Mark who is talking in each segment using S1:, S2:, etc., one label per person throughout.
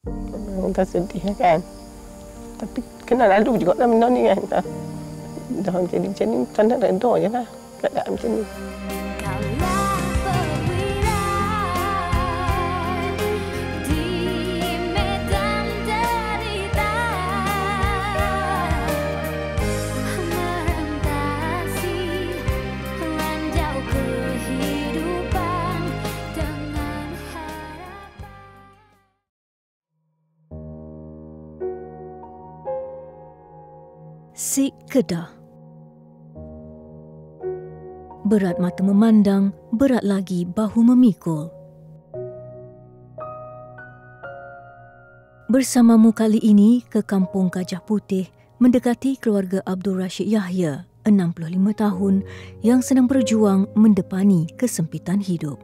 S1: Kita sedih kan. Tapi kena lalu juga lah benda ni kan. Dah jadi macam ni, tak nak redha je lah keadaan macam ni.
S2: Si Kedah. Berat mata memandang, berat lagi bahu memikul. Bersamamu kali ini ke Kampung Gajah Putih mendekati keluarga Abdul Rashid Yahya, 65 tahun, yang sedang berjuang mendepani kesempitan hidup.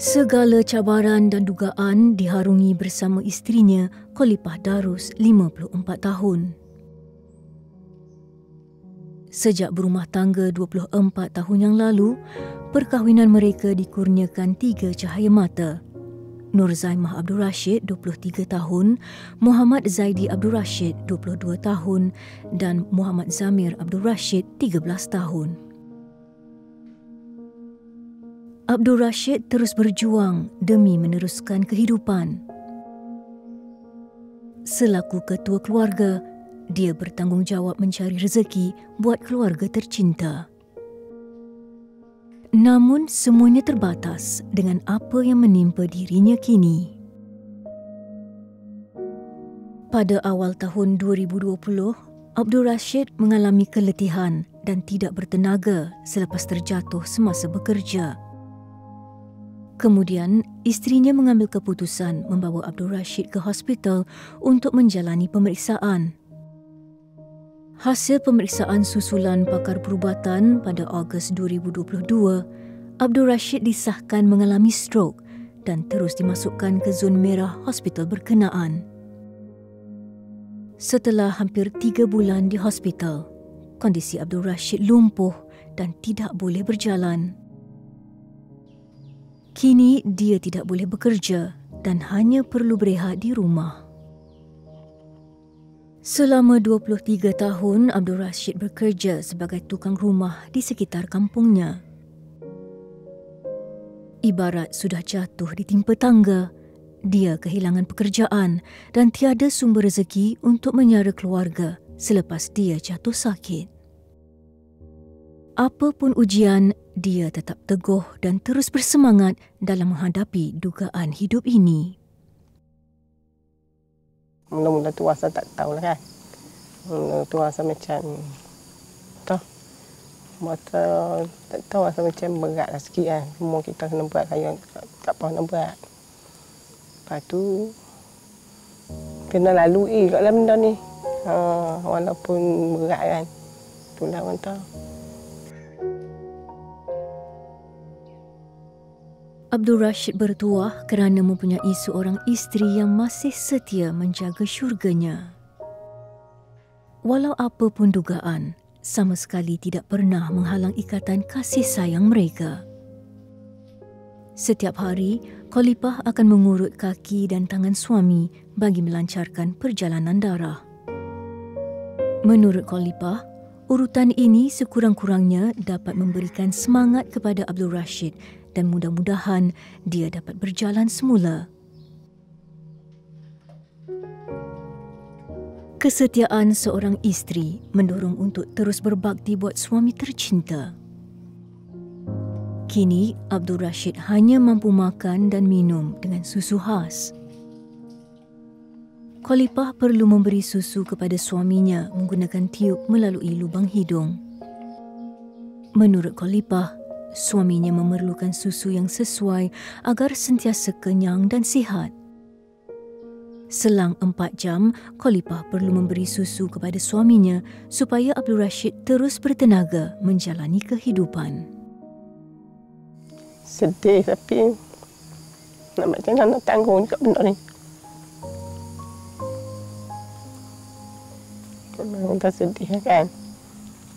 S2: Segala cabaran dan dugaan diharungi bersama isterinya, Khalifah Darus, 54 tahun. Sejak berumah tangga 24 tahun yang lalu, perkahwinan mereka dikurniakan 3 cahaya mata. Nur Zaimah Abdul Rashid, 23 tahun, Muhammad Zaidi Abdul Rashid, 22 tahun dan Muhammad Zamir Abdul Rashid, 13 tahun. Abdul Rashid terus berjuang demi meneruskan kehidupan. Selaku ketua keluarga, dia bertanggungjawab mencari rezeki buat keluarga tercinta. Namun semuanya terbatas dengan apa yang menimpa dirinya kini. Pada awal tahun 2020, Abdul Rashid mengalami keletihan dan tidak bertenaga selepas terjatuh semasa bekerja. Kemudian, isterinya mengambil keputusan membawa Abdul Rashid ke hospital untuk menjalani pemeriksaan. Hasil pemeriksaan susulan pakar perubatan pada Ogos 2022, Abdul Rashid disahkan mengalami strok dan terus dimasukkan ke zon merah hospital berkenaan. Setelah hampir 3 bulan di hospital, kondisi Abdul Rashid lumpuh dan tidak boleh berjalan. Kini dia tidak boleh bekerja dan hanya perlu berehat di rumah. Selama 23 tahun, Abdul Rashid bekerja sebagai tukang rumah di sekitar kampungnya. Ibarat sudah jatuh ditimpa tangga, dia kehilangan pekerjaan dan tiada sumber rezeki untuk menyara keluarga selepas dia jatuh sakit. Apapun ujian, dia tetap teguh dan terus bersemangat dalam menghadapi dugaan hidup ini.
S1: Mula-mula tu rasa tak tahulah kan. Mula tu rasa macam masa tak tahu, rasa macam beratlah sikit kan. Semua kita kena buat, saya tak pernah buat. Lepas tu kena lalui kat dalam benda ni. Walaupun berat kan. Itulah orang tahu.
S2: Abdul Rashid bertuah kerana mempunyai seorang isteri yang masih setia menjaga syurganya. Walau apa pun dugaan, sama sekali tidak pernah menghalang ikatan kasih sayang mereka. Setiap hari, Khalifah akan mengurut kaki dan tangan suami bagi melancarkan perjalanan darah. Menurut Khalifah, urutan ini sekurang-kurangnya dapat memberikan semangat kepada Abdul Rashid dan mudah-mudahan dia dapat berjalan semula. Kesetiaan seorang isteri mendorong untuk terus berbakti buat suami tercinta. Kini, Abdul Rashid hanya mampu makan dan minum dengan susu khas. Khalifah perlu memberi susu kepada suaminya menggunakan tiub melalui lubang hidung. Menurut Khalifah, suaminya memerlukan susu yang sesuai agar sentiasa kenyang dan sihat. Selang 4 jam, Khalifah perlu memberi susu kepada suaminya supaya Abdul Rashid terus bertenaga menjalani kehidupan.
S1: Sedih tapi macam mana nak tanggung juga benda ni. Memang tak sedih kan.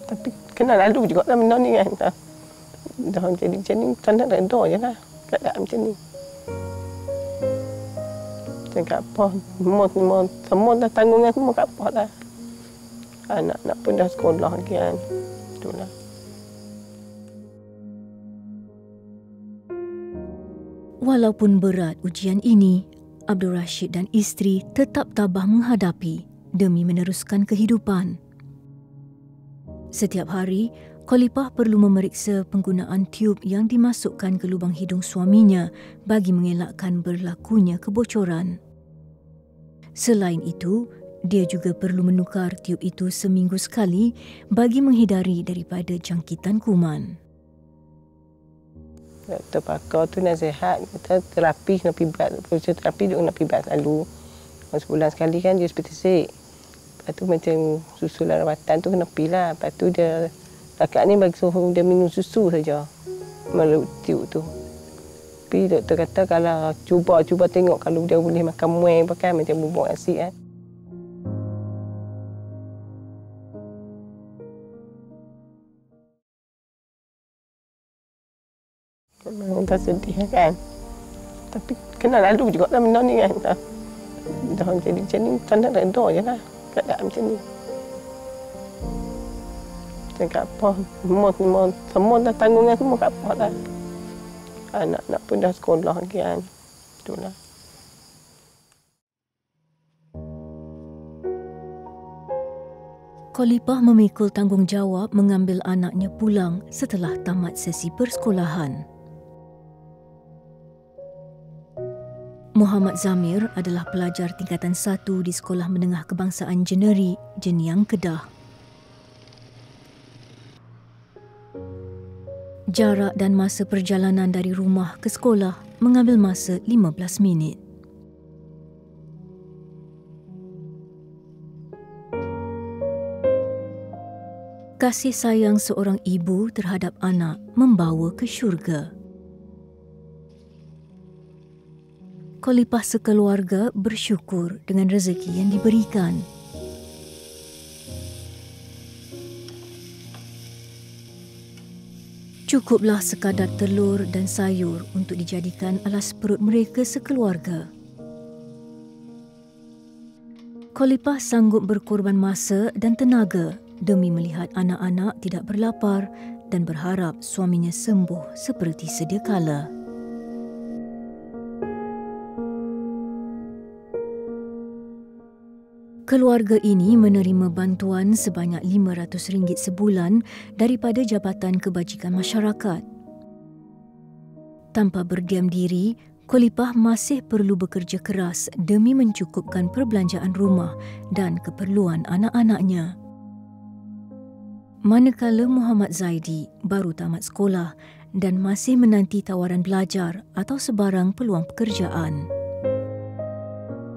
S1: Tapi kena lalu juga lah benda ni kan. dah jadi macam ni, tak nak redha je lah keadaan macam ni. Cakap apa, semua dah tanggungan semua kat apa dah. Anak-anak pun dah sekolah lagi kan. Itulah.
S2: Walaupun berat ujian ini, Abdul Rashid dan isteri tetap tabah menghadapi demi meneruskan kehidupan. Setiap hari, Khalifah perlu memeriksa penggunaan tiub yang dimasukkan ke lubang hidung suaminya bagi mengelakkan berlakunya kebocoran. Selain itu, dia juga perlu menukar tiub itu seminggu sekali bagi menghindari daripada jangkitan kuman.
S1: Doktor pakar tu nasihat, kata terapi kena pergi berat. Terapi dia kena pergi berat selalu. Sebulan sekali kan dia seperti sik. Lepas tu macam susu rawatan tu kena pergi lah. Lepas tu dia, kakak ni bagi suruh dia minum susu saja melalui tiub tu. Tapi doktor kata kalau cuba tengok kalau dia boleh makan muai pakai macam bubuk nasi kan. Memang tak sedih kan. Tapi kena lalu juga lah benda ni kan. Dah jadi macam ni, tak nak redha je lah keadaan macam ni. Cakap apa, semua dah tanggungan semua kat apa dah. Anak-anak pun dah sekolah lagi kan. Itulah.
S2: Khalifah memikul tanggungjawab mengambil anaknya pulang setelah tamat sesi persekolahan. Muhammad Zamir adalah pelajar tingkatan 1 di Sekolah Menengah Kebangsaan Jeneri, Jeniang, Kedah. Jarak dan masa perjalanan dari rumah ke sekolah mengambil masa 15 minit. Kasih sayang seorang ibu terhadap anak membawa ke syurga. Khalifah sekeluarga bersyukur dengan rezeki yang diberikan. Cukuplah sekadar telur dan sayur untuk dijadikan alas perut mereka sekeluarga. Khalifah sanggup berkorban masa dan tenaga demi melihat anak-anak tidak berlapar dan berharap suaminya sembuh seperti sedia kala. Keluarga ini menerima bantuan sebanyak RM500 sebulan daripada Jabatan Kebajikan Masyarakat. Tanpa berdiam diri, Khalifah masih perlu bekerja keras demi mencukupkan perbelanjaan rumah dan keperluan anak-anaknya. Manakala Muhammad Zaidi baru tamat sekolah dan masih menanti tawaran belajar atau sebarang peluang pekerjaan.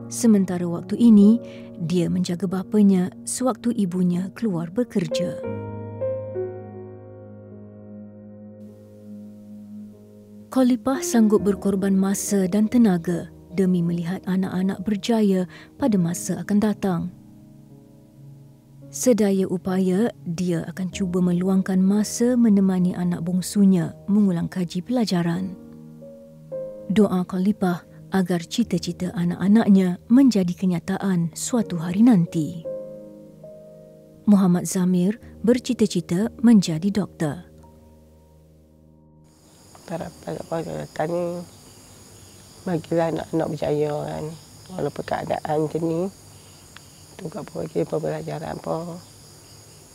S2: Sementara waktu ini, dia menjaga bapanya sewaktu ibunya keluar bekerja. Khalifah sanggup berkorban masa dan tenaga demi melihat anak-anak berjaya pada masa akan datang. Sedaya upaya, dia akan cuba meluangkan masa menemani anak bongsunya mengulang kaji pelajaran. Doa Khalifah agar cita-cita anak-anaknya menjadi kenyataan suatu hari nanti. Muhammad Zamir bercita-cita menjadi doktor.
S1: Harapan datang ni bagilah anak-anak berjaya kan. Walaupun keadaan macam ni, tunggu apa lagi pembelajaran apa.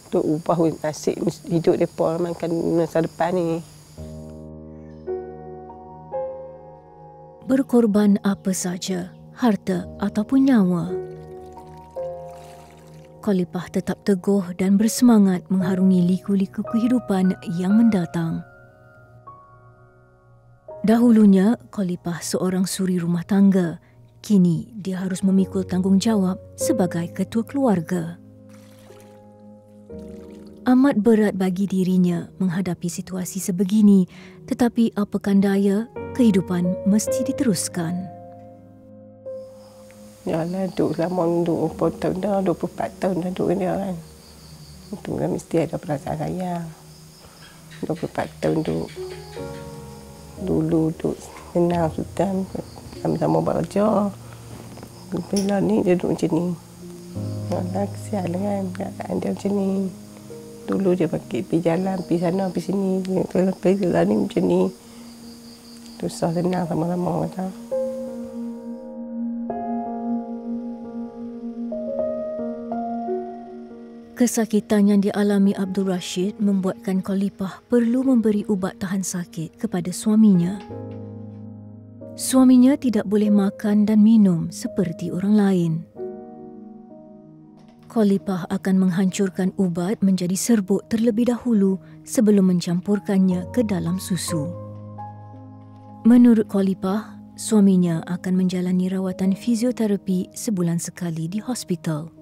S1: Untuk ubah nasib hidup mereka makan masa depan ni.
S2: Berkorban apa saja, harta ataupun nyawa. Khalifah tetap teguh dan bersemangat mengharungi liku-liku kehidupan yang mendatang. Dahulunya, Khalifah seorang suri rumah tangga. Kini, dia harus memikul tanggungjawab sebagai ketua keluarga. Amat berat bagi dirinya menghadapi situasi sebegini, tetapi apakan daya, kehidupan mesti diteruskan.
S1: Yalah, duduk selama 20 tahun dah, 24 tahun dah duduk dia kan. Itu kan mesti ada perasaan sayang. 24 tahun dulu duduk senang Sultan sama-sama bekerja. Bila ni dia duduk macam ni. Alah, kesian kan keadaan dia macam ni. Dulu dia pergi jalan, pergi sana, pergi sini. Bila ni macam ni. Susah senang sama-sama kata.
S2: Kesakitan yang dialami Abdul Rashid membuatkan Khalifah perlu memberi ubat tahan sakit kepada suaminya. Suaminya tidak boleh makan dan minum seperti orang lain. Khalifah akan menghancurkan ubat menjadi serbuk terlebih dahulu sebelum mencampurkannya ke dalam susu. Menurut Khalifah, suaminya akan menjalani rawatan fizioterapi sebulan sekali di hospital.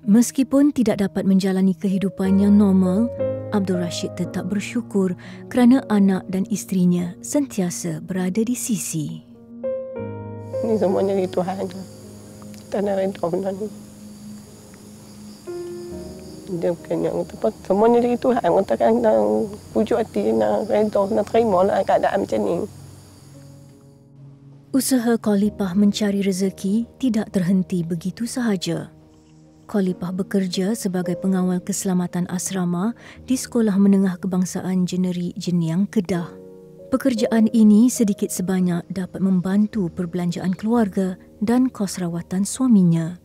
S2: Meskipun tidak dapat menjalani kehidupan yang normal, Abdul Rashid tetap bersyukur kerana anak dan isterinya sentiasa berada di sisi.
S1: Ini semuanya dari Tuhan. Kita nak redha benda ni. Dia bukan yang apa, semuanya dari Tuhan. Kita kan pujuk hati, nak redha, nak terima lah keadaan macam ni.
S2: Usaha Khalifah mencari rezeki tidak terhenti begitu sahaja. Khalifah bekerja sebagai pengawal keselamatan asrama di Sekolah Menengah Kebangsaan Jeneri Jeniang, Kedah. Pekerjaan ini sedikit sebanyak dapat membantu perbelanjaan keluarga dan kos rawatan suaminya.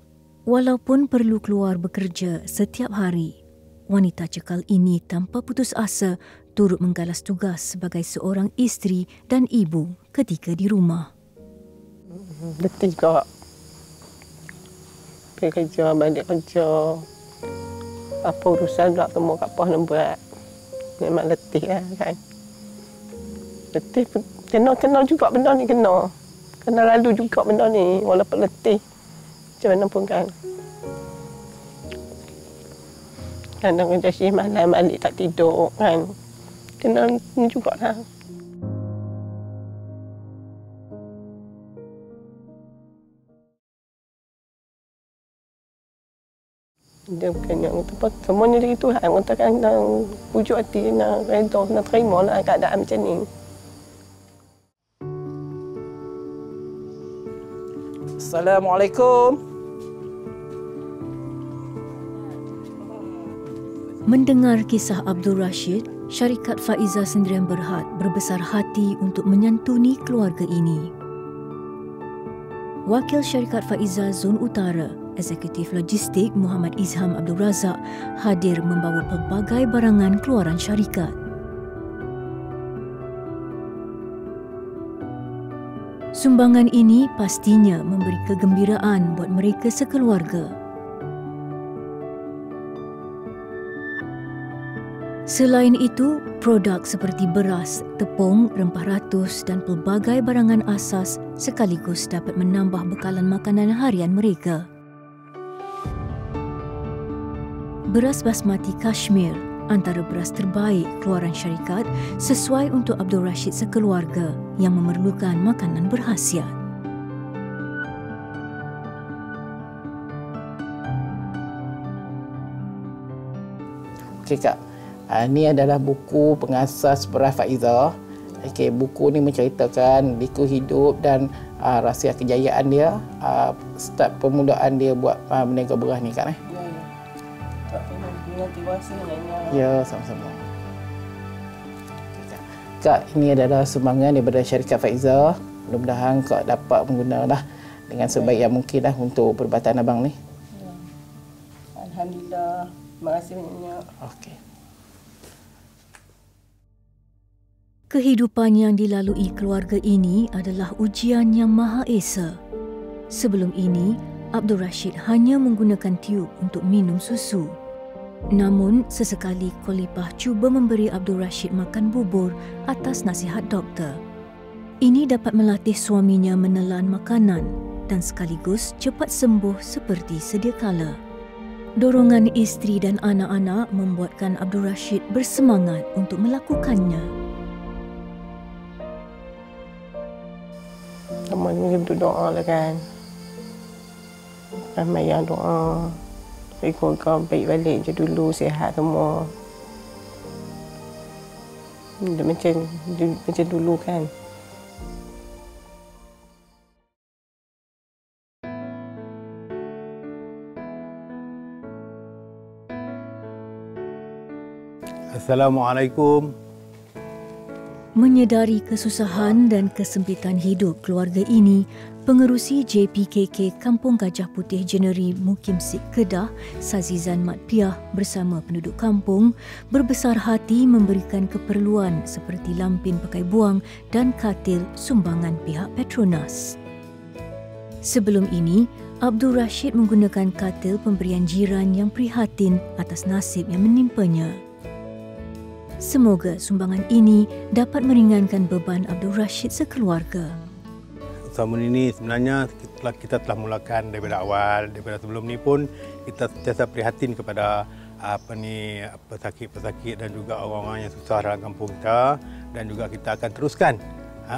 S2: Walaupun perlu keluar bekerja setiap hari, wanita cekal ini tanpa putus asa turut menggalas tugas sebagai seorang isteri dan ibu ketika di rumah.
S1: Letih juga. Pergi kerja, balik kerja. Apa urusan pula semua kat pos nak buat. Memang letih lah kan. Letih, kena juga benda ni kena. Kena lalu juga benda ni walaupun letih. Macam mana pun kan. Kadang kerja shift malam balik tak tidur kan. Kena ni jugalah. Dia bukan yang apa, semuanya dari Tuhan. Kita kan pujuk hati, nak redha, nak terima lah keadaan macam ni.
S3: Assalamualaikum.
S2: Mendengar kisah Abdul Rashid, syarikat Faizah Sendirian Berhad berbesar hati untuk menyantuni keluarga ini. Wakil syarikat Faizah Zon Utara, Eksekutif Logistik Muhammad Izham Abdul Razak hadir membawa pelbagai barangan keluaran syarikat. Sumbangan ini pastinya memberi kegembiraan buat mereka sekeluarga. Selain itu, produk seperti beras, tepung, rempah ratus dan pelbagai barangan asas sekaligus dapat menambah bekalan makanan harian mereka. Beras basmati Kashmir antara beras terbaik keluaran syarikat sesuai untuk Abdul Rashid sekeluarga yang memerlukan makanan berkhasiat.
S3: Okey Kak, ini adalah buku pengasas beras Faizah. Okey, buku ni menceritakan liku hidup dan rahsia kejayaan dia, start permulaan dia buat berniaga beras ni Kak.
S1: Terima kasih banyak.
S3: Ya, sama-sama. Kak, ini adalah sumbangan daripada syarikat Faizah. Mudah-mudahan Kak dapat menggunakanlah dengan sebaik yang mungkin lah untuk perubatan abang ni.
S1: Ya. Alhamdulillah. Terima kasih banyak.
S3: Okey.
S2: Kehidupan yang dilalui keluarga ini adalah ujian yang Maha Esa. Sebelum ini, Abdul Rashid hanya menggunakan tiub untuk minum susu. Namun, sesekali Khalifah cuba memberi Abdul Rashid makan bubur atas nasihat doktor. Ini dapat melatih suaminya menelan makanan dan sekaligus cepat sembuh seperti sedia kala. Dorongan isteri dan anak-anak membuatkan Abdul Rashid bersemangat untuk melakukannya.
S1: Sama ni berdoa lah kan. Ramai yang doa. Keluarga baik balik je dulu, sihat semua. macam dulu kan.
S4: Assalamualaikum.
S2: Menyedari kesusahan dan kesempitan hidup keluarga ini, pengerusi JPKK Kampung Gajah Putih Jeneri Mukim Sik Kedah, Sazizan Mat Piah bersama penduduk kampung berbesar hati memberikan keperluan seperti lampin pakai buang dan katil sumbangan pihak Petronas. Sebelum ini, Abdul Rashid menggunakan katil pemberian jiran yang prihatin atas nasib yang menimpanya. Semoga sumbangan ini dapat meringankan beban Abdul Rashid sekeluarga.
S4: Usaha ini sebenarnya kita telah mulakan daripada awal, daripada sebelum ni pun kita sentiasa prihatin kepada pesakit-pesakit dan juga orang-orang yang susah dalam kampung kita, dan juga kita akan teruskan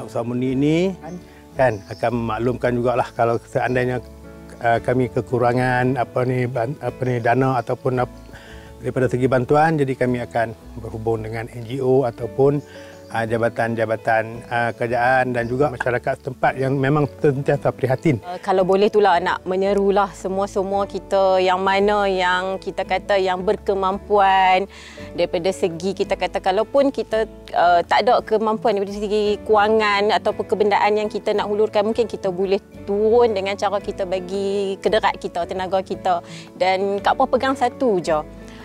S4: usaha ini kan akan memaklumkan jugalah kalau seandainya kami kekurangan dana ataupun daripada segi bantuan, jadi kami akan berhubung dengan NGO ataupun jabatan-jabatan kerajaan dan juga masyarakat setempat yang memang sentiasa prihatin.
S5: Kalau boleh itulah nak menyerulah semua-semua kita yang mana yang kita kata yang berkemampuan daripada segi kita kata kalaupun kita tak ada kemampuan daripada segi kewangan ataupun kebendaan yang kita nak hulurkan, mungkin kita boleh turun dengan cara kita bagi kederat kita, tenaga kita, dan Kak Puah pegang satu je.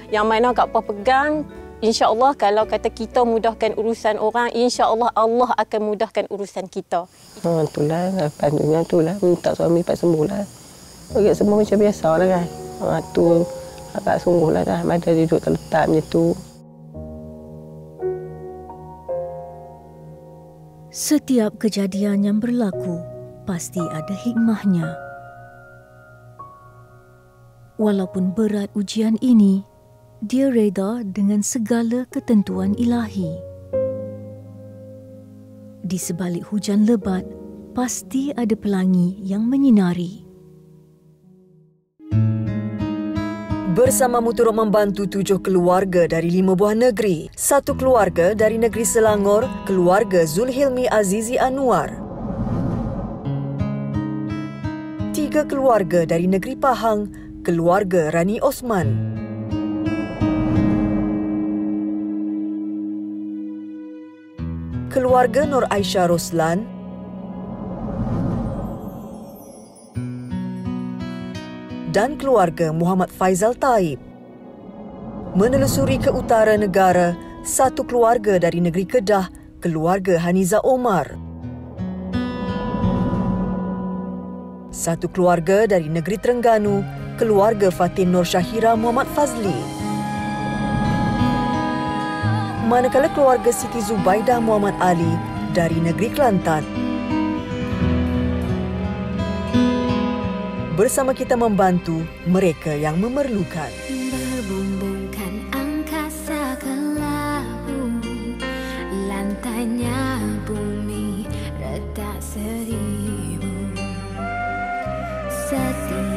S5: Yang mana Kak Puah pegang, insya-Allah kalau kata kita mudahkan urusan orang, insya-Allah Allah akan mudahkan urusan kita.
S1: Itulah pandunya itulah minta suami pak sembuhlah. Bagi semua macam biasalah kan. Tu agak sungguhlah dah ada duduk terletak macam tu.
S2: Setiap kejadian yang berlaku pasti ada hikmahnya. Walaupun berat ujian ini, dia reda dengan segala ketentuan ilahi. Di sebalik hujan lebat, pasti ada pelangi yang menyinari.
S6: Bersamamu turut membantu 7 keluarga dari 5 buah negeri. 1 keluarga dari negeri Selangor, keluarga Zulhilmi Azizi Anwar. 3 keluarga dari negeri Pahang, keluarga Rani Osman. Keluarga Nur Aisyah Roslan, dan keluarga Muhammad Faizal Taib. Menelusuri ke utara negara, 1 keluarga dari negeri Kedah, keluarga Haniza Omar. 1 keluarga dari negeri Terengganu, keluarga Fatin Nur Syahira Muhammad Fazli. Manakala keluarga Siti Zubaidah Muhammad Ali dari negeri Kelantan. Bersama kita membantu mereka yang memerlukan.
S7: Berbumbungkan angkasa ke labu, lantainya bumi retak seribu. Setiap